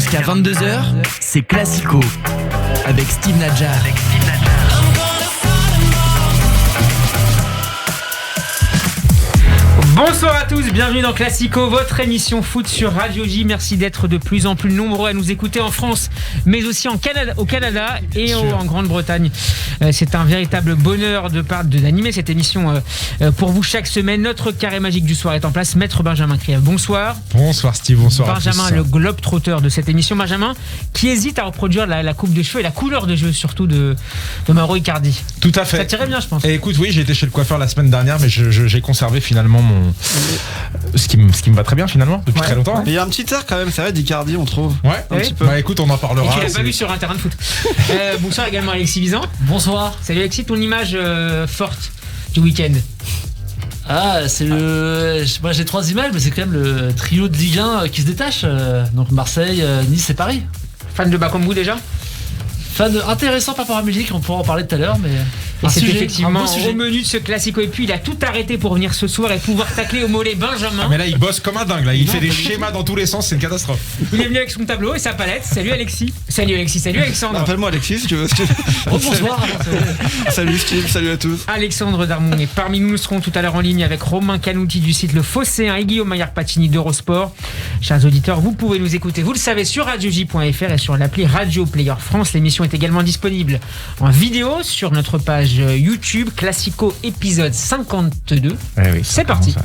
Jusqu'à 22h, c'est Classico avec Steve Nadjar. Bonsoir à tous, bienvenue dans Classico, votre émission foot sur Radio J. Merci d'être de plus en plus nombreux à nous écouter en France, mais aussi au Canada et en Grande-Bretagne. C'est un véritable bonheur d'animer cette émission pour vous chaque semaine. Notre carré magique du soir est en place. Maître Benjamin Krief, bonsoir. Bonsoir Steve, bonsoir Benjamin, à tous. le globe-trotteur de cette émission. Benjamin, qui hésite à reproduire la coupe de cheveux et la couleur de cheveux surtout de Mauro Icardi. Tout à fait. Ça tirait bien, je pense. Et écoute, oui, j'ai été chez le coiffeur la semaine dernière, mais j'ai conservé finalement ce qui me va très bien finalement depuis très longtemps. Il y a un petit air quand même, c'est vrai, d'Icardi, on trouve. Ouais, un petit peu. Bah écoute, on en parlera. Et tu l'as pas vu sur un terrain de foot. Bonsoir également Alexis Vizan. Bonsoir. Salut Alexis, ton image forte du week-end. Moi j'ai 3 images, mais c'est quand même le trio de Ligue 1 qui se détache. Donc Marseille, Nice et Paris. Fan de Bakambu déjà. Intéressant par rapport à musique, on pourra en parler tout à l'heure, mais et c'est effectivement au menu de ce Classico. Et puis il a tout arrêté pour venir ce soir et pouvoir tacler au mollet Benjamin. Ah mais là il bosse comme un dingue, là il fait des schémas dans tous les sens, c'est une catastrophe. Il est venu avec son tableau et sa palette. Salut Alexis. Salut Alexandre. Appelle-moi Alexis si tu veux. Bonsoir. Salut Steve, salut à tous. Alexandre Darmon est parmi nous. Nous serons tout à l'heure en ligne avec Romain Canouti du site Le Phocéen et Guillaume Maillard-Patini d'Eurosport. Chers auditeurs, vous pouvez nous écouter, vous le savez, sur radioj.fr et sur l'appli Radio Player France. L'émission est également disponible en vidéo sur notre page YouTube Classico épisode 52. Oui, c'est parti.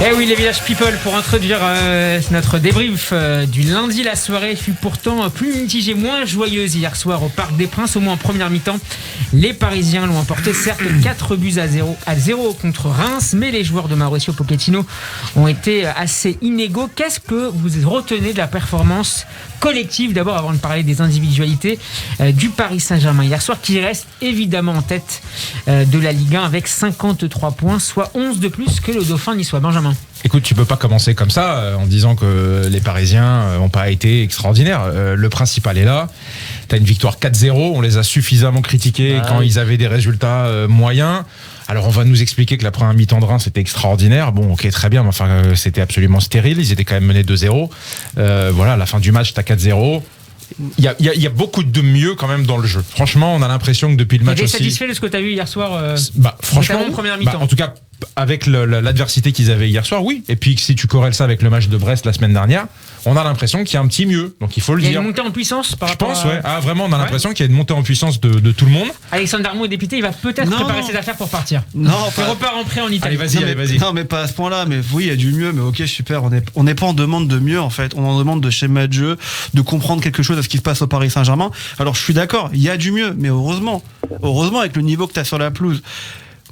Eh oui, les Village People, pour introduire notre débrief du lundi. La soirée fut pourtant plus mitigée, moins joyeuse hier soir au Parc des Princes, au moins en première mi-temps. Les Parisiens l'ont emporté, certes 4 buts à 0 contre Reims, mais les joueurs de Mauricio Pochettino ont été assez inégaux. Qu'est-ce que vous retenez de la performance collective, d'abord avant de parler des individualités du Paris Saint-Germain hier soir, qui reste évidemment en tête de la Ligue 1 avec 53 points, soit 11 de plus que le Dauphin niçois. Benjamin. Écoute, tu peux pas commencer comme ça en disant que les Parisiens n'ont pas été extraordinaires. Le principal est là. T'as une victoire 4-0, on les a suffisamment critiqués quand ils avaient des résultats moyens. Alors on va nous expliquer que la première mi-temps de Reims c'était extraordinaire. Bon, ok, très bien, mais enfin c'était absolument stérile. Ils étaient quand même menés 2-0. Voilà, à la fin du match, t'as 4-0. Il y a beaucoup de mieux quand même dans le jeu. Franchement, on a l'impression que depuis le match aussi. Tu es satisfait de ce que tu as vu hier soir franchement, en première mi-temps. En tout cas, avec l'adversité qu'ils avaient hier soir, oui. Et puis si tu corrèles ça avec le match de Brest la semaine dernière, on a l'impression qu'il y a un petit mieux. Donc il faut le dire. Il y a une montée en puissance par rapport à... ouais. Ah, vraiment, on a l'impression qu'il y a une montée en puissance de tout le monde. Alexandre Darmon est député, il va peut-être préparer ses affaires pour partir. Non, il repart en prêt en Italie. Allez, vas-y. Non, mais pas à ce point-là. Mais oui, il y a du mieux. Mais ok, super. On n'est pas en demande de mieux en fait. On en demande de schéma de jeu, de comprendre quelque chose à ce qui se passe au Paris Saint-Germain. Alors je suis d'accord, il y a du mieux, mais heureusement avec le niveau que tu as sur la pelouse.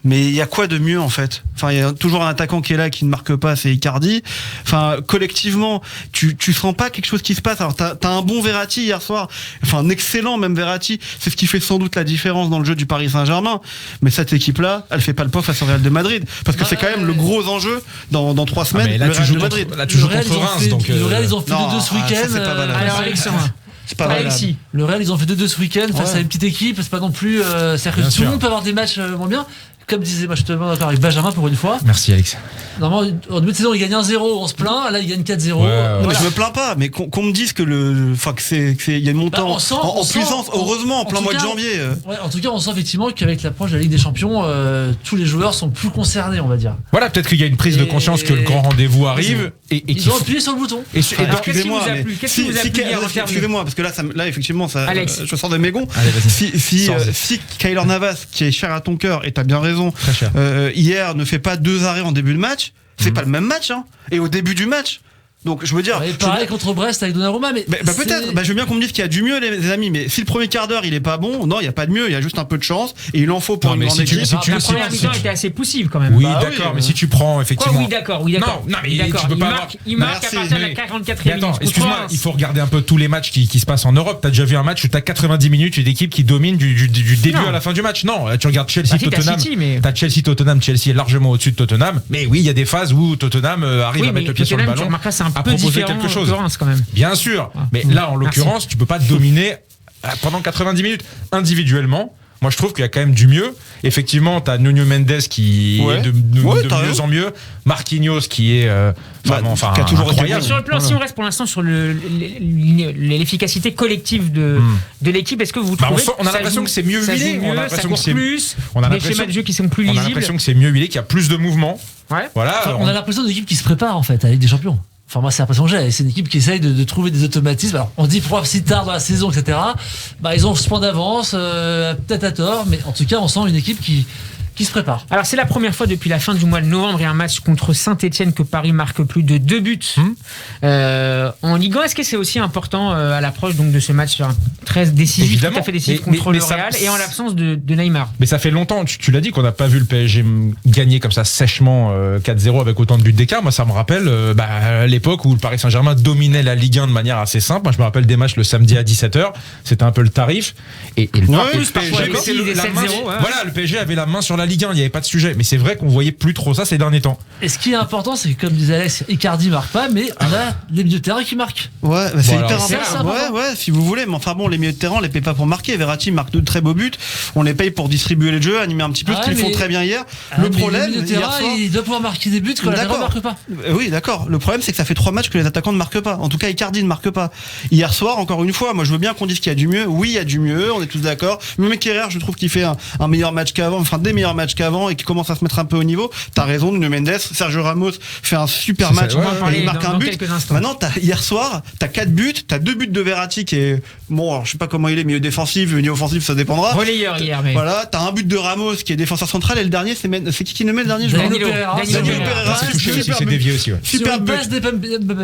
Mais il y a quoi de mieux en fait ? Enfin, il y a toujours un attaquant qui est là qui ne marque pas, c'est Icardi. Enfin, collectivement, tu sens pas quelque chose qui se passe. Alors t'as un bon Verratti hier soir, enfin un excellent même Verratti. C'est ce qui fait sans doute la différence dans le jeu du Paris Saint-Germain. Mais cette équipe-là, elle fait pas le poids face au Real de Madrid, parce que c'est quand même le gros enjeu dans 3 semaines. Là, le Real de Madrid. Là, tu joues contre Reims, donc. Le Real, ils ont fait 2-2 ce week-end. Alors Alexandre. C'est pas valable. Alexis. Le Real, ils ont fait 2-2 ce week-end face à une petite équipe. C'est pas non plus. C'est-à-dire que tout le monde peut avoir des matchs moins bien. Comme disait, moi je te demande d'accord avec Benjamin pour une fois. Merci Alex. Normalement, en début de saison, il gagne 1-0, on se plaint. Là, il gagne 4-0. Ouais. Mais je me plains pas, mais qu'on me dise que il y a une montée en puissance, heureusement, en plein mois de janvier. Ouais, en tout cas, on sent effectivement qu'avec l'approche de la Ligue des Champions, tous les joueurs sont plus concernés, on va dire. Voilà, peut-être qu'il y a une prise de conscience que le grand rendez-vous arrive. Ils ont appuyé sur le bouton. Excusez-moi, qu'est-ce qui vous a plu hier en termes excusez-moi, parce que là effectivement, je sors de mes gonds. Allez, vas-y. Si Keylor Navas, qui est cher à ton cœur, et t'as bien raison, très cher. Hier ne fait pas 2 arrêts en début de match, c'est pas le même match, hein. Et au début du match. Donc je veux dire. Pareil contre Brest avec Donnarumma, mais. Peut-être. Je veux bien qu'on me dise qu'il y a du mieux, les amis. Mais si le premier quart d'heure il est pas bon, non, il y a pas de mieux. Il y a juste un peu de chance et il en faut pour une grande équipe. La première mi-temps était assez poussive quand même. Oui, d'accord. Mais si tu prends effectivement. Oui, d'accord. Non, mais tu peux pas. Il marque à partir de la 44e minute. Attends, excuse-moi. Il faut regarder un peu tous les matchs qui se passent en Europe. T'as déjà vu un match où t'as 90 minutes une équipe qui domine du début à la fin du match. Non, tu regardes Chelsea-Tottenham. T'as Chelsea-Tottenham. Chelsea est largement au-dessus de Tottenham. Mais oui, il y a des phases où Tottenham arrive à mettre le pied sur le ballon, à proposer quelque chose. Quand même. Bien sûr, mais là en l'occurrence tu peux pas dominer pendant 90 minutes individuellement. Moi, je trouve qu'il y a quand même du mieux. Effectivement, t'as Nuno Mendes qui est de mieux en mieux. Marquinhos qui est vraiment, qui a toujours incroyable. Sur le plan, si on reste pour l'instant sur l'efficacité collective de l'équipe, est-ce que vous trouvez on a l'impression que c'est mieux huilé. On a l'impression que c'est plus. On a des schémas de jeu qui sont plus lisibles. On a l'impression que c'est mieux huilé, qu'il y a plus de mouvements. Ouais. Voilà. Enfin, on a l'impression d'une équipe qui se prépare en fait à la Ligue des Champions. Enfin, moi, c'est l'impression que j'ai. C'est une équipe qui essaye de trouver des automatismes. Alors, on dit pourquoi si tard dans la saison, etc. Bah, ils ont ce point d'avance, peut-être à tort, mais en tout cas, on sent une équipe qui se prépare. Alors, c'est la première fois depuis la fin du mois de novembre et un match contre Saint-Etienne que Paris marque plus de 2 buts en Ligue 1. Est-ce que c'est aussi important à l'approche donc, de ce match très décisif, évidemment, tout à fait décisif contre le Real et en l'absence de Neymar? Mais ça fait longtemps, tu l'as dit, qu'on n'a pas vu le PSG gagner comme ça sèchement 4-0 avec autant de buts d'écart. Moi, ça me rappelle l'époque où le Paris Saint-Germain dominait la Ligue 1 de manière assez simple. Moi, je me rappelle des matchs le samedi à 17h. C'était un peu le tarif. Et le PSG avait la main sur la Ligue 1, il n'y avait pas de sujet. Mais c'est vrai qu'on voyait plus trop ça ces derniers temps. Et ce qui est important, c'est que comme disait Alex, Icardi marque pas, mais on a les milieux de terrain qui marquent. Ouais, c'est hyper important. important. Ouais, si vous voulez. Mais enfin bon, les milieux de terrain, on les paye pas pour marquer. Verratti marque de très beaux buts. On les paye pour distribuer les jeux, animer un petit peu, ce qu'ils font très bien hier. Le problème, les milieux de terrain, il doit pouvoir marquer des buts quand la ne marque pas. Oui, d'accord. Le problème, c'est que ça fait 3 matchs que les attaquants ne marquent pas. En tout cas, Icardi ne marque pas. Hier soir, encore une fois, moi je veux bien qu'on dise qu'il y a du mieux. Oui, il y a du mieux. On est tous d'accord. Même Kerrer, je trouve qu'il fait un meilleur match qu'avant, enfin des meilleurs matchs qu'avant et qui commence à se mettre un peu au niveau. T'as raison, Nuno Mendes, Sergio Ramos fait un super match. Il marque un but. Maintenant, hier soir, t'as 4 buts, t'as 2 buts de Verratti qui est bon. Alors, je sais pas comment il est, milieu défensif, milieu offensif, ça dépendra. Relayeur hier, mais voilà, t'as un but de Ramos qui est défenseur central et le dernier, c'est qui le met le dernier? Danilo Pereira. C'est dévié aussi. Super but.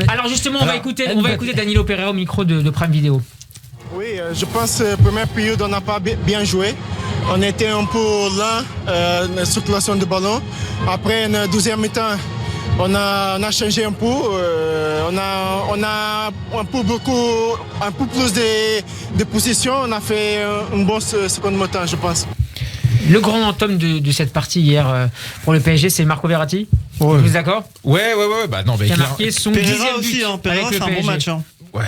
Alors justement, on va écouter Danilo Pereira au micro de Prime Video. Oui, je pense que première période, on n'a pas bien joué. On était un peu lent dans la circulation du ballon. Après, en deuxième mi-temps, on a changé un peu. On a un peu plus de position. On a fait un bon second mi-temps, je pense. Le grand tome de cette partie hier pour le PSG, c'est Marco Verratti. Ouais. Vous êtes d'accord? Ouais. Bah non, mais qui a marqué son 10e but Pereira fait un bon match. Ouais.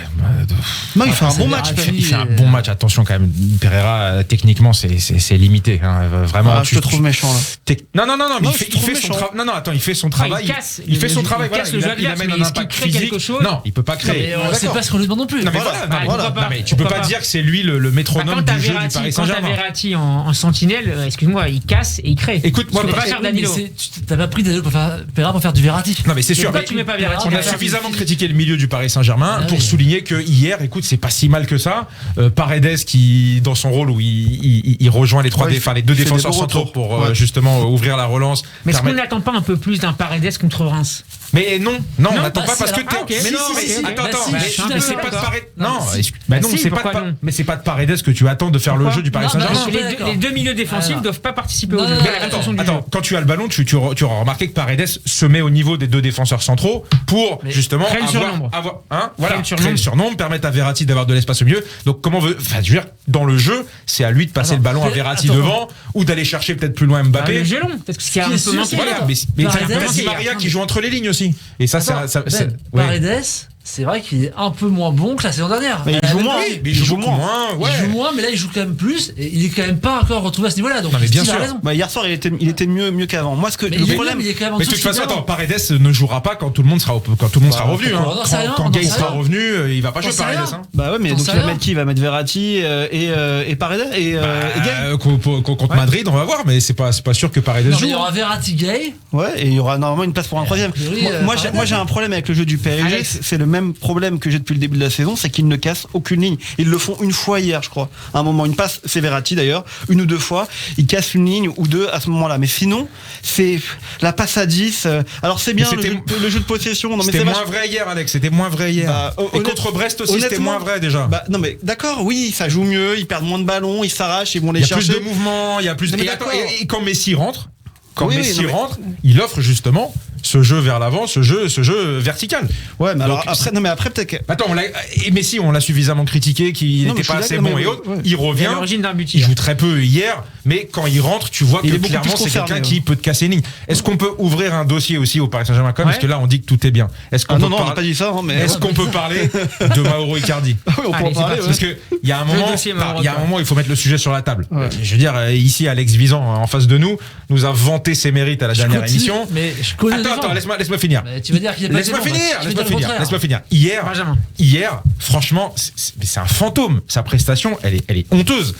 Non, il fait un bon match. Il fait un bon match. Attention quand même. Pereira, techniquement, c'est limité. Hein. Vraiment. Je te trouve méchant là. Non. Mais il fait son travail. Non, attends, il fait son travail. Il fait son travail. Il amène un impact physique. Non, il peut pas créer. C'est pas ce qu'on lui demande non plus. Non, mais voilà. Mais tu peux pas dire que c'est lui le métronome du jeu du Paris Saint-Germain. Quand t'as Verratti en sentinelle, excuse-moi, il casse et il crée. Écoute, moi, t'as pas pris Danilo Pereira pour faire du Verratti. Non, mais c'est sûr. Tu mets pas Verratti. On a suffisamment critiqué le milieu du Paris Saint-Germain pour souligner que hier, écoute, c'est pas si mal que ça. Paredes qui, dans son rôle où il rejoint les deux défenseurs centraux pour justement ouvrir la relance. Mais est-ce qu'on n'attend pas un peu plus d'un Paredes contre Reims? Mais non, on n'attend pas parce que mais non, mais c'est pas de Paredes. Non, c'est pas de Paredes que tu attends de faire le jeu du Paris Saint-Germain. Les deux milieux défensifs ne doivent pas participer au jeu. Attends, quand tu as le ballon, tu auras remarqué que Paredes se met au niveau des deux défenseurs centraux pour justement créer le surnombre, permettre à Verratti d'avoir de l'espace au milieu. Donc je veux dire, dans le jeu, c'est à lui de passer le ballon à Verratti devant ou d'aller chercher peut-être plus loin Mbappé. Le jeu long, peut-être qu'il y a un peu manqué. Voilà, mais c'est Maria qui joue entre les lignes aussi. Et ça, Paredes, c'est vrai qu'il est un peu moins bon que la saison dernière. Mais il joue moins. Il joue moins, mais là il joue quand même plus. Et il est quand même pas encore retrouvé à ce niveau-là. Donc, bien sûr. raison. Hier soir, il était mieux qu'avant. Moi, le problème, il est quand même en mais de toute façon, Paredes ne jouera pas quand tout le monde sera revenu. Quand Gay sera revenu, il va pas jouer Paredes. Bah ouais, mais donc il va mettre qui? Il va mettre Verratti et Paredes et Gay. Contre Madrid, on va voir, mais c'est pas sûr que Paredes joue. Il y aura Verratti, Gay. Ouais, et il y aura normalement une place pour un troisième. Moi, j'ai un problème avec le jeu du PSG. C'est le même problème que j'ai depuis le début de la saison, c'est qu'ils ne cassent aucune ligne. Ils le font une fois hier, je crois. À un moment, une passe, c'est Verratti d'ailleurs, une ou deux fois. Ils cassent une ligne ou deux à ce moment-là. Mais sinon, c'est la passe à 10. Alors c'est bien le jeu de possession. Non, mais c'était moins vrai hier, Alex. C'était moins vrai hier. Et contre Brest aussi, c'était moins vrai déjà. Non mais d'accord, oui, ça joue mieux. Ils perdent moins de ballons, ils s'arrachent, ils vont les chercher. Il y a plus de mouvements, il y a plus. Et quand Messi rentre. Messi rentre, il offre justement ce jeu vers l'avant, ce jeu vertical. Ouais, mais Donc, alors après peut-être que... Attends, et Messi, on l'a suffisamment critiqué, qu'il Non, mais n'était je pas suis assez d'accord, bon mais et autres. ouais. Il Il est revient. à l'origine d'un but Il hier. joue très peu hier, mais quand il rentre, tu vois que Il est beaucoup clairement plus c'est quelqu'un concerné, qui peut te casser une ligne. Est-ce qu'on peut ouvrir un dossier aussi au Paris Saint-Germain quand même, parce que là on dit que tout est bien. Est-ce qu'on Ah peut non, on n'a parler- pas dit ça, hein, mais... Est-ce qu'on peut parler de Mauro Icardi? Oui, on peut Allez, en c'est parler, parti. ouais. Parce que il y a un moment, dossier Mauro, il y a un quoi. moment, il faut mettre le sujet sur la table. Ouais. Je veux dire, ici Alex Visan en face de nous a vanté ses mérites à la dernière continue, émission. mais je connais les Attends, gens. laisse-moi finir. Mais tu vas dire qu'il est pas Laisse-moi assez bon, finir, bah, je vais dire le contraire. laisse-moi finir. Benjamin. Hier, franchement, c'est un fantôme. Sa prestation, elle est honteuse.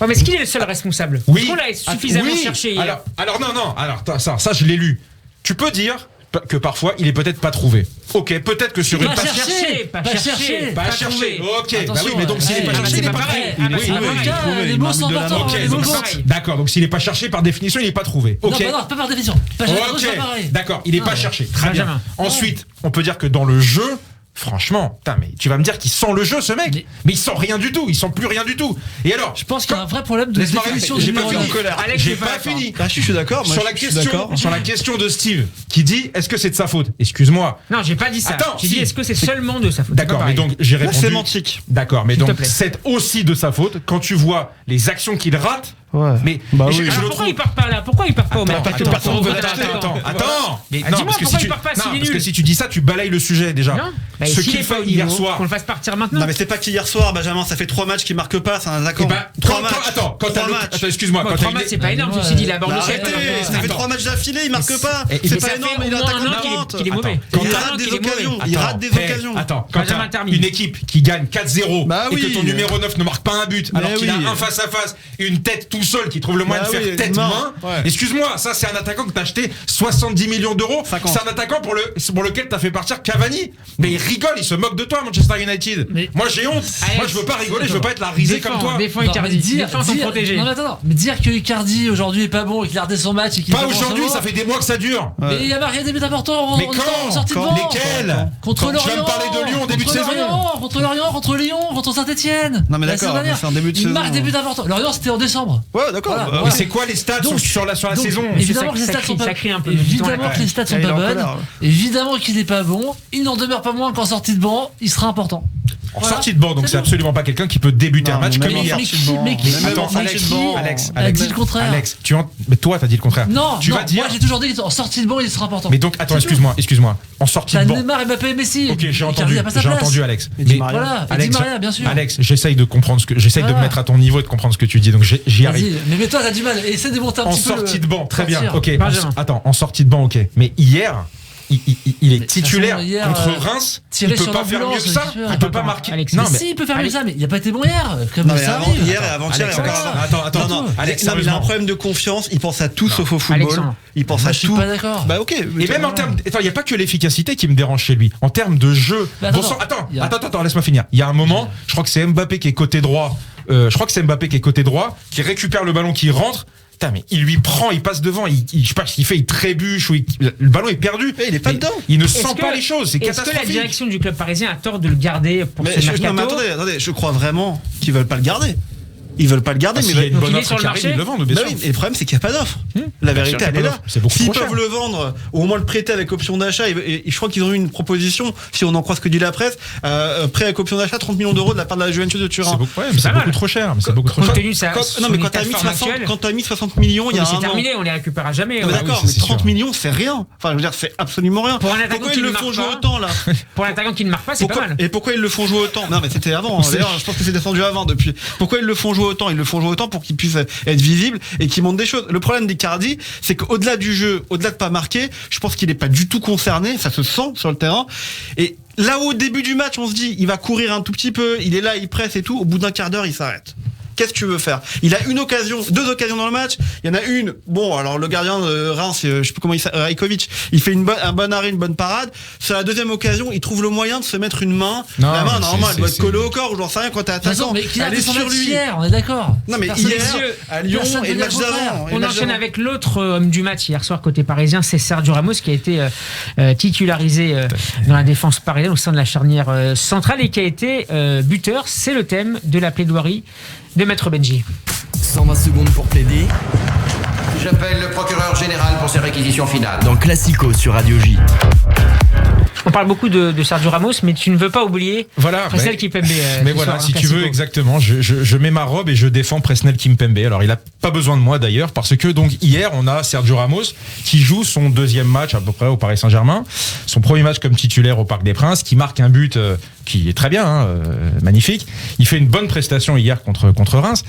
Ouais, mais est-ce qu'il est le seul responsable? Oui. Est-ce qu'on l'a suffisamment Oui. cherché hier? Alors non. Alors ça je l'ai lu. Tu peux dire que parfois il est peut-être pas trouvé. Ok, peut-être que sur une Pas passe. cherché, pas pas cherché, cherché. Pas trouvé. cherché. Ok, bah Attention, oui, mais donc s'il est pas ouais, cherché, c'est il est pas pas pareil. trouvé. Ah, bah, Oui, c'est pas oui. pareil. Putain, les mots sont importants. Ok, Les mots donc, comptent. d'accord. Donc s'il est pas cherché par définition, il est pas trouvé. Ok. Non, pas par définition. Pas cherché, Ok, c'est pas pareil. d'accord, il est pas Ouais. cherché. Très bien. Benjamin. Ensuite, on peut dire que dans le jeu, franchement, putain, mais tu vas me dire qu'il sent le jeu, ce mec. Mais il sent rien du tout. Il sent plus rien du tout. Et alors, Je pense qu'il y a un vrai problème de Laisse-moi définition répéter, du j'ai pas numéro fini. 9. Alex, J'ai c'est pas pas fini. Ah, je suis d'accord. Moi, Sur la je suis d'accord. question de Steve qui dit est-ce que c'est de sa faute? Excuse-moi. Non, j'ai pas dit ça. Attends, J'ai dit si. est-ce que c'est seulement de sa faute? D'accord, C'est pas mais pareil. donc j'ai La répondu. sémantique. D'accord, mais S'il te donc plaît. c'est aussi de sa faute quand tu vois les actions qu'il rate. Ouais. Mais Bah je oui. le Alors pourquoi trouve. il part pas là? Pourquoi il part pas au Attends, mercato? attends, Attends, mais Ah, non, dis-moi parce que pourquoi si il part pas s'il est parce que nul. si tu dis ça, tu balayes le sujet déjà. Non, bah, Ce s'il qu'il est pas fait au hier niveau, soir. qu'on le fasse partir maintenant. Non, mais c'est pas qu'hier soir, Benjamin, ça fait 3 matchs qu'il marque pas, c'est un attaquant. Eh ben, 3 matchs. attends, quand t'as Trois le- matchs. attends, excuse-moi, Bon, quand 3 t'as matchs, une- c'est pas énorme. Ouais. Ceci dit, il a abandonné. Bah, arrêtez, ça fait 3 matchs d'affilée, il marque pas. et- C'est mais pas ça énorme, fait mais il est au moins attaquant un de an qu'il est- pointe. qu'il est mauvais. Quand Il Il rate des qu'il est mauvais. occasions. Il rate des occasions. Attends, quand Benjamin t'as termine. une équipe qui gagne 4-0 Bah et que oui. ton numéro 9 ne marque pas un but, Mais alors qu'il a oui. un face à face, une tête tout seul qui trouve le moyen Bah de faire oui, tête-main. ouais. Excuse-moi, ça c'est un attaquant que t'as acheté 70 millions d'euros. 50. C'est un attaquant pour lequel t'as fait partir Cavani. Mais il rigole, il se moque de toi, Manchester United. Mais- Moi j'ai honte. Alex, Moi je veux pas rigoler, je veux pas être la risée comme toi. Défends Non, Icardi. mais dire- Défends son dire- protégé. Non, mais attends, mais dire que Icardi aujourd'hui est pas bon et qu'il a raté son match et qu'il est Pas bon en ce aujourd'hui, moment, ça fait des mois que ça dure. Mais il a marqué des buts importants Mais en quand sortie de Quand banc. Lesquels Contre Quand Lorient. tu vas me parler de Lyon au début de contre saison. Lorient, contre Lyon, contre Saint-Etienne. Non, mais d'accord, mais c'est un début de saison. Il marque des buts importants. Lorient, c'était en décembre. Ouais, d'accord. Voilà. bah, Mais c'est quoi les stats Donc- sur la Donc, saison évidemment que les ça stats crie- sont pas ça crie un peu. évidemment que les stats sont Il est pas en bonnes. colère, ouais. Évidemment qu'il n'est pas bon. Il n'en demeure pas moins qu'en sortie de banc, il sera important. En Voilà. sortie de banc, donc C'est c'est tout. absolument pas quelqu'un qui peut débuter Non, un match mais comme même en hier. sortie de banc. mais qui- Mais même Attends, en sortie Alex, de banc. Alex, a dit le contraire. Alex, mais toi t'as dit le contraire. Non, tu non, vas dire. moi j'ai toujours dit qu'en sortie de banc, il sera important. Mais donc attends, C'est tout. excuse-moi. En sortie T'as de banc. Neymar, Mbappé et Messi. Ok, j'ai Icardi entendu, a pas sa j'ai place. entendu Alex. Et Di Mais Maria. Voilà, et Alex, Di Maria, bien sûr. Alex, j'essaye de te Voilà. mettre à ton niveau et de comprendre ce que tu dis. Donc j'y arrive. Vas-y, mais toi t'as du mal. Essaie de monter un En petit peu. sortie de banc, très bien. sortir. Ok. Benjamin. Attends, en sortie de banc, ok. Mais hier, il est Mais, titulaire de toute façon, hier, contre Reims. Il tirer peut sur pas faire mieux l'ambulance, que ça. c'est sûr. Il peut pas Attends, marquer. Alex, Non, Mais mais si, il peut faire mieux Alex- ça, mais il a pas été bon hier. Comme Non, mais ça avant, arrive. hier et avant-hier, Alex, et encore Alex, avant. attends, Non, non, Alex, non, mais il a un sérieusement. problème de confiance, il pense à tout sauf au football. Alexandre. Il pense Moi, à je suis tout. pas d'accord. Bah ok. Et même en termes, attends, il n'y a pas que l'efficacité qui me dérange chez lui. En termes de jeu, Mais bon attends, sang, attends, il y a- attends, laisse-moi finir. Il y a un moment, je crois que c'est Mbappé qui est côté droit. Qui récupère le ballon, qui rentre. Putain, mais il lui prend, il passe devant, je sais pas ce qu'il fait, il trébuche, le ballon est perdu. Mais il est pas Mais dedans. Il ne Est-ce sent que- pas les choses, c'est Est-ce que la catastrophique. direction du club parisien a tort de le garder pour Mais ce non, mais mercato? attendez, je crois vraiment qu'ils veulent pas le garder. Ils veulent pas le garder, Ah, mais s'il y a une donc bonne il est offre sur le qui arrive, marché. ils le vendent, bien Bah sûr. oui, et le problème c'est qu'il n'y a pas d'offre. La vérité sûr, elle il y a est pas là. d'offre. C'est beaucoup S'ils trop cher. peuvent le vendre, ou au moins le prêter avec option d'achat, et je crois qu'ils ont eu une proposition, si on en croit ce que dit la presse, prêt avec option d'achat 30 millions d'euros de la part de la Juventus de Turin. C'est beaucoup, ouais, mais c'est pas mal. beaucoup trop cher. Mais c'est beaucoup trop Compte cher. tenu de sa- Non son mais quand état t'as de mis forme 60, actuel. quand t'as mis 60 millions il y a Mais c'est un an. terminé, on les récupérera jamais. Non, mais ouais. d'accord, oui, mais c'est 30 sûr. millions c'est rien. Enfin je veux dire c'est absolument rien. Pour un attaquant Pourquoi qui ils ne le marque font jouer pas. autant là Pour un attaquant qui ne marque pas, c'est pas Pourquoi- mal. Et pourquoi ils le font jouer autant? Non mais c'était avant, hein. D'ailleurs je pense que c'est descendu avant depuis. Pourquoi ils le font jouer autant? Ils le font jouer autant pour qu'ils puissent être visibles et qu'ils montrent des choses. Le problème d'Icardi, c'est qu'au-delà du jeu, au-delà de pas marquer, je pense qu'il est pas du tout concerné, ça se sent sur le terrain. Et là au début du match, on se dit, il va courir un tout petit peu, il est là, il presse et tout, au bout d'un quart d'heure, il s'arrête. Qu'est-ce que tu veux faire? Il a deux occasions dans le match. Il y en a une. Bon, alors le gardien de Reims, je sais plus comment il s'appelle, Rajkovic, il fait un bon arrêt, une bonne parade. Sur la deuxième occasion, il trouve le moyen de se mettre une main. Non, la main, mais normalement, elle doit c'est- être collée au corps ou j'en sais rien quand t'es De toute façon, attaquant. mais qu'il a Elle est fait son sur match lui. hier, on est d'accord. Non mais Personne hier, messieurs, à Lyon personne et le ne match dit le contraire. d'avant. et le On match enchaîne d'avant. avec l'autre homme du match hier soir côté parisien, c'est Sergio Ramos qui a été titularisé dans la défense parisienne au sein de la charnière centrale et qui a été buteur. C'est le thème de la plaidoirie de Maître Benji. 120 secondes pour plaider. J'appelle le procureur général pour ses réquisitions finales. Dans Classico sur Radio J. On parle beaucoup de Sergio Ramos, mais tu ne veux pas oublier Presnel Kimpembe. Mais voilà, si tu veux, exactement, je mets ma robe et je défends Presnel Kimpembe. Alors, il a pas besoin de moi d'ailleurs, parce que donc hier, on a Sergio Ramos qui joue son deuxième match à peu près au Paris Saint-Germain, son premier match comme titulaire au Parc des Princes, qui marque un but qui est très bien, magnifique. Il fait une bonne prestation hier contre Reims.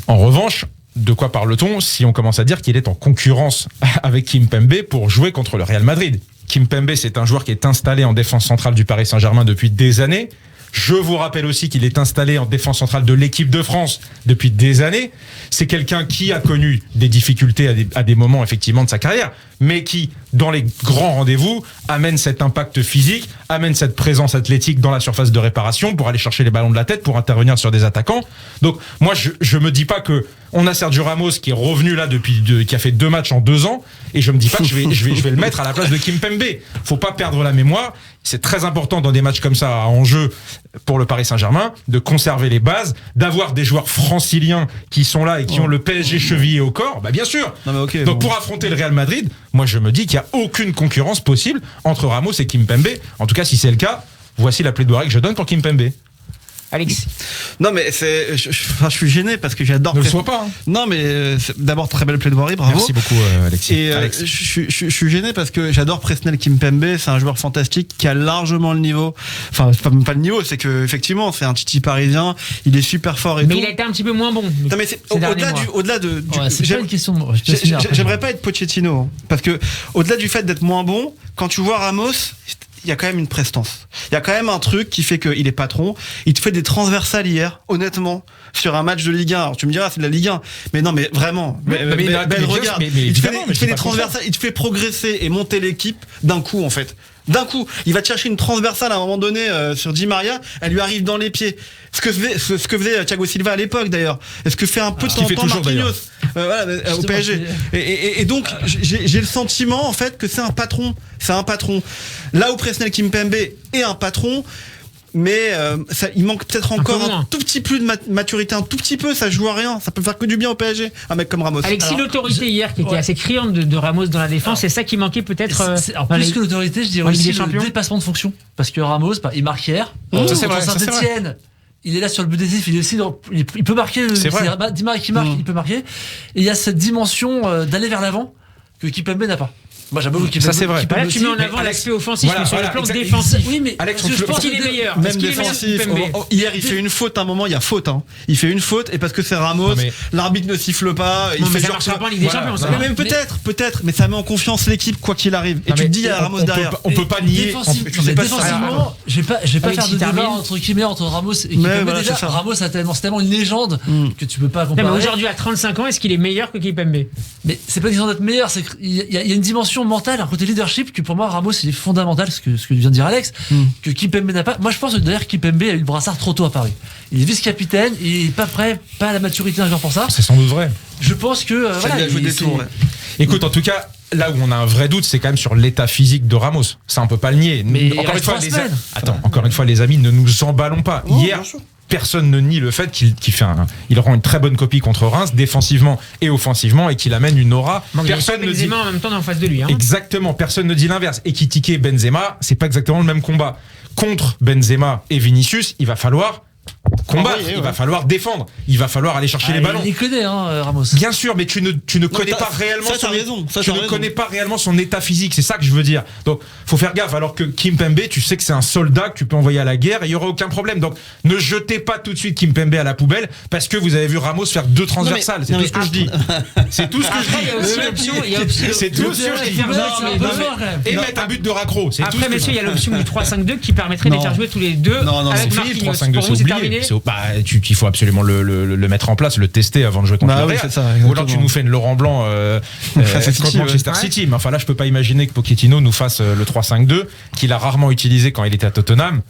En revanche, de quoi parle-t-on si on commence à dire qu'il est en concurrence avec Kimpembe pour jouer contre le Real Madrid? Kimpembe, c'est un joueur qui est installé en défense centrale du Paris Saint-Germain depuis des années. Je vous rappelle aussi qu'il est installé en défense centrale de l'équipe de France depuis des années. C'est quelqu'un qui a connu des difficultés à des moments effectivement de sa carrière, mais qui, dans les grands rendez-vous, amène cet impact physique, amène cette présence athlétique dans la surface de réparation pour aller chercher les ballons de la tête, pour intervenir sur des attaquants. Donc moi, je me dis pas que on a Sergio Ramos qui est revenu là qui a fait 2 matchs en 2 ans, et je me dis pas que je vais le mettre à la place de Kimpembe. Faut pas perdre la mémoire. C'est très important dans des matchs comme ça à enjeu pour le Paris Saint-Germain de conserver les bases, d'avoir des joueurs franciliens qui sont là et qui ont le PSG chevillé au corps. Bah bien sûr. Non, mais okay, donc pour affronter le Real Madrid, moi je me dis qu'il y a aucune concurrence possible entre Ramos et Kimpembe. En tout cas, si c'est le cas, voici la plaidoirie que je donne pour Kimpembe. Alex. Non mais je suis gêné parce que j'adore. Ne le sois pas. Hein. Non mais d'abord très belle plaidoirie, bravo. Merci beaucoup Alexis. Et je suis gêné parce que j'adore Presnel Kimpembe, c'est un joueur fantastique qui a largement le niveau. Enfin c'est pas le niveau, c'est que effectivement c'est un titi parisien, il est super fort et mais tout. il a été un petit peu moins bon. Non mais c'est au-delà de c'est pas une question. J'aimerais pas être Pochettino hein, parce que au-delà du fait d'être moins bon, quand tu vois Ramos, il y a quand même une prestance. Il y a quand même un truc qui fait qu'il est patron. Il te fait des transversales hier, honnêtement, sur un match de Ligue 1. Alors tu me diras, c'est de la Ligue 1. Mais non, mais vraiment. Regarde. Il te fait des transversales, il te fait progresser et monter l'équipe d'un coup, en fait. D'un coup, il va te chercher une transversale à un moment donné sur Di Maria, elle lui arrive dans les pieds. Ce que faisait Thiago Silva à l'époque d'ailleurs. Est-ce que fait un peu de temps Marquinhos au PSG. Et donc j'ai le sentiment en fait que c'est un patron. C'est un patron. Là où Presnel Kimpembe est un patron, mais il manque peut-être encore un tout petit plus de maturité, un tout petit peu, ça joue à rien, ça peut faire que du bien au PSG, un mec comme Ramos. Alexis, l'autorité hier qui était assez criante de Ramos dans la défense, c'est ça qui manquait peut-être. Plus que l'autorité, je dirais aussi le dépassement de fonction, parce que Ramos, il marque hier. Ça c'est vrai. Saint-Etienne, il est là sur le but décisif, il peut marquer. C'est vrai. Di Maria qui marque, il peut marquer. Et il y a cette dimension d'aller vers l'avant que Kimpembe n'a pas. Moi j'aime beaucoup ça c'est vrai. Là tu mets en avant l'aspect offensif, mais sur le plan défensif. Oui, mais Alex, je pense qu'il est meilleur. Même défensif. Hier il fait une faute, à un moment il y a faute. Hein. Il fait une faute et parce que c'est Ramos, l'arbitre ne siffle pas. Il fait ça marchera pas en Ligue des Champions. Même peut-être, mais ça met en confiance l'équipe quoi qu'il arrive. Et tu te dis à Ramos derrière. On peut pas nier. Défensivement, je vais pas faire de débat entre Ramos et Kimpembe. Déjà Ramos c'est tellement une légende que tu peux pas comparer. Mais aujourd'hui à 35 ans, est-ce qu'il est meilleur que Kimpembe? Mais c'est pas une question d'être meilleur, c'est qu'il y a une dimension mentale, un côté leadership que pour moi Ramos il est fondamental, ce que vient de dire Alex, que Kimpembe n'a pas. Moi je pense que d'ailleurs Kimpembe a eu le brassard trop tôt à Paris. Il est vice-capitaine, il est pas prêt, pas à la maturité d'un joueur pour ça. C'est sans doute vrai. Je pense que il a joué des tours. Écoute, en tout cas, là où on a un vrai doute, c'est quand même sur l'état physique de Ramos. Ça on peut pas le nier. Mais encore une fois les amis, ne nous emballons pas. Hier, personne ne nie le fait qu'il rend une très bonne copie contre Reims, défensivement et offensivement, et qu'il amène une aura. Personne ne dit en même temps en face de lui. Hein. Exactement, personne ne dit l'inverse. Et Ekitike Benzema, c'est pas exactement le même combat. Contre Benzema et Vinicius, il va falloir combattre, il va falloir défendre, il va falloir aller chercher les ballons. Il connaît Ramos. Bien sûr, mais tu ne connais pas réellement son état physique, c'est ça que je veux dire. Donc, faut faire gaffe. Alors que Kimpembe, tu sais que c'est un soldat que tu peux envoyer à la guerre et il y aura aucun problème. Donc, ne jetez pas tout de suite Kimpembe à la poubelle parce que vous avez vu Ramos faire 2 transversales. C'est tout ce que je dis. C'est tout ce que je dis. C'est tout ce que je dis. Et mettre un but de raccro. Après, messieurs, il y a l'option du 3-5-2 qui permettrait de les faire jouer tous les deux. C'est fini, le 3-5-2, c'est oublié. Il faut absolument le mettre en place, le tester avant de jouer contre le Real. Ou alors tu nous fais une Laurent Blanc contre Manchester City. Mais enfin là, je peux pas imaginer que Pochettino nous fasse le 3-5-2 qu'il a rarement utilisé quand il était à Tottenham.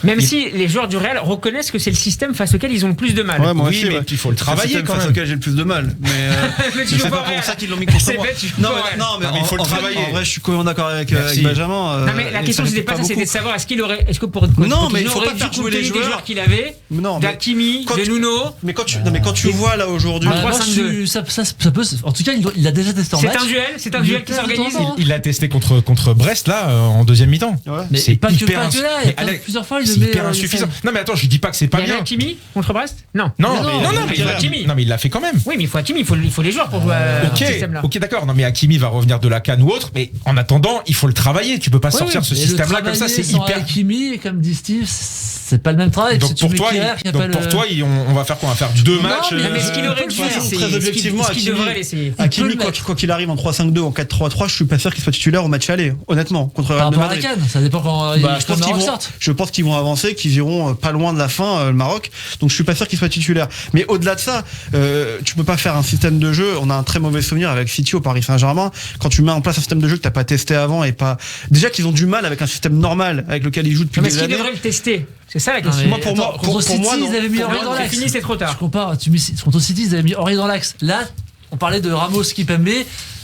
Même si les joueurs du Real reconnaissent que c'est le système face auquel ils ont le plus de mal. Ouais, moi Oui, aussi, mais ouais. il faut le travailler quand face même. auquel j'ai le plus de mal. Mais, Mais tu mais joues c'est pas pas au Real. pour ça qu'ils l'ont mis contre C'est moi. bête, tu joues Non, pas au mais, Real. non, mais mais il faut le en vrai, travailler. en vrai, je suis complètement d'accord avec Merci. Benjamin. Non mais la question c'était pas ça, c'était de savoir est-ce que pour Non, mais il faut aurait pas dû faire jouer les compter des joueurs. joueurs qu'il avait, Non, mais d'Hakimi, quand de tu- Nuno. mais quand tu vois là aujourd'hui, Bah, moi, 3-5-2. ça peut. En tout cas, il l'a déjà testé en C'est match. un duel qui s'organise. Il l'a testé contre Brest là en deuxième mi-temps. ouais. Mais C'est pas hyper que là. mais Il y a plusieurs fois, il c'est le met. hyper insuffisant. Non mais attends, je dis pas que c'est pas Il y avait bien. Hakimi contre Brest. Non. Non, mais il faut Hakimi. Non mais il l'a fait quand même. Oui, mais il faut Hakimi, il faut les joueurs pour jouer à ce système-là. Ok, d'accord. Non, mais Hakimi va revenir de la CAN ou autre. Mais en attendant, il faut le travailler. Tu peux pas sortir ce système-là comme ça. C'est hyper. Hakimi, comme dit Steve, c'est pas le même travail. Donc pour toi, on va faire quoi? On va faire 2 matchs. Mais ce qu'il aurait dû faire, c'est très objectivement, ce qu'il Hakimi- devrait l'essayer. Hakimi, quoi qu'il arrive en 3-5-2, en 4-3-3, je suis pas sûr qu'il soit titulaire au match aller, honnêtement, contre Par Real de rapport à la Madrid. Cannes, ça dépend quand Je pense qu'ils vont avancer, qu'ils iront pas loin de la fin, le Maroc. Donc je suis pas sûr qu'il soit titulaire. Mais au-delà de ça, tu peux pas faire un système de jeu. On a un très mauvais souvenir avec City au Paris Saint-Germain. Quand tu mets en place un système de jeu que t'as pas testé avant et pas, déjà qu'ils ont du mal avec un système normal avec lequel ils jouent depuis Mais des est-ce qu'il années. devrait le tester? C'est ça la question. Contre City, ils avaient mis Henry dans C'est l'axe. fini, c'est trop tard. Tu compares, contre City, ils avaient mis Henry dans l'axe. Là, on parlait de Ramos, Kipembe.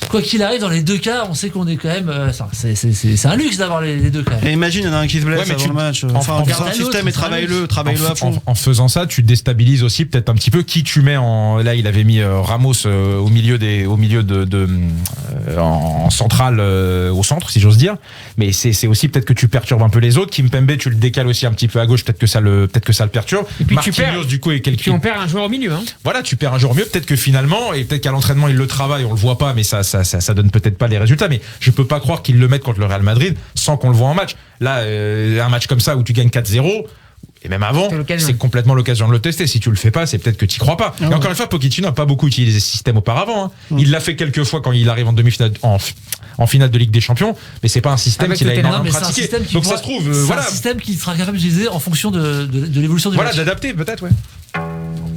Quoi qu'il arrive, dans les deux cas, on sait qu'on est quand même. C'est un luxe d'avoir les deux quand même. Et imagine, il y en a un qui se blesse Ouais, mais avant tu- le match. en- Enfin, en- regarde en- un système et travaille-le à fond. En faisant ça, tu déstabilises aussi peut-être un petit peu qui tu mets en. Là, il avait mis Ramos au milieu en centrale, au centre, si j'ose dire. Mais c'est aussi peut-être que tu perturbes un peu les autres. Kimpembe, tu le décales aussi un petit peu à gauche, peut-être que ça le perturbe. Et puis tu Marquinhos, perds. du coup, est Puis on perd un joueur au milieu. Hein. Voilà, tu perds un jour mieux. Peut-être que finalement, et peut-être qu'à l'entraînement, il le travaille, on le voit pas, mais ça donne peut-être pas les résultats. Mais je peux pas croire qu'ils le mettent contre le Real Madrid sans qu'on le voit en match. Là, un match comme ça où tu gagnes 4-0. Et même avant, c'est complètement l'occasion de le tester. Si tu le fais pas, c'est peut-être que tu y crois pas. Et encore une fois, Pochettino n'a pas beaucoup utilisé ce système auparavant. Hein. Il l'a fait quelques fois quand il arrive en demi-finale, en finale de Ligue des Champions, mais c'est pas un système qu'il a énormément pratiqué. Donc ça se trouve, c'est un système qui sera capable d'utiliser en fonction de l'évolution du match. Voilà, d'adapter peut-être, ouais.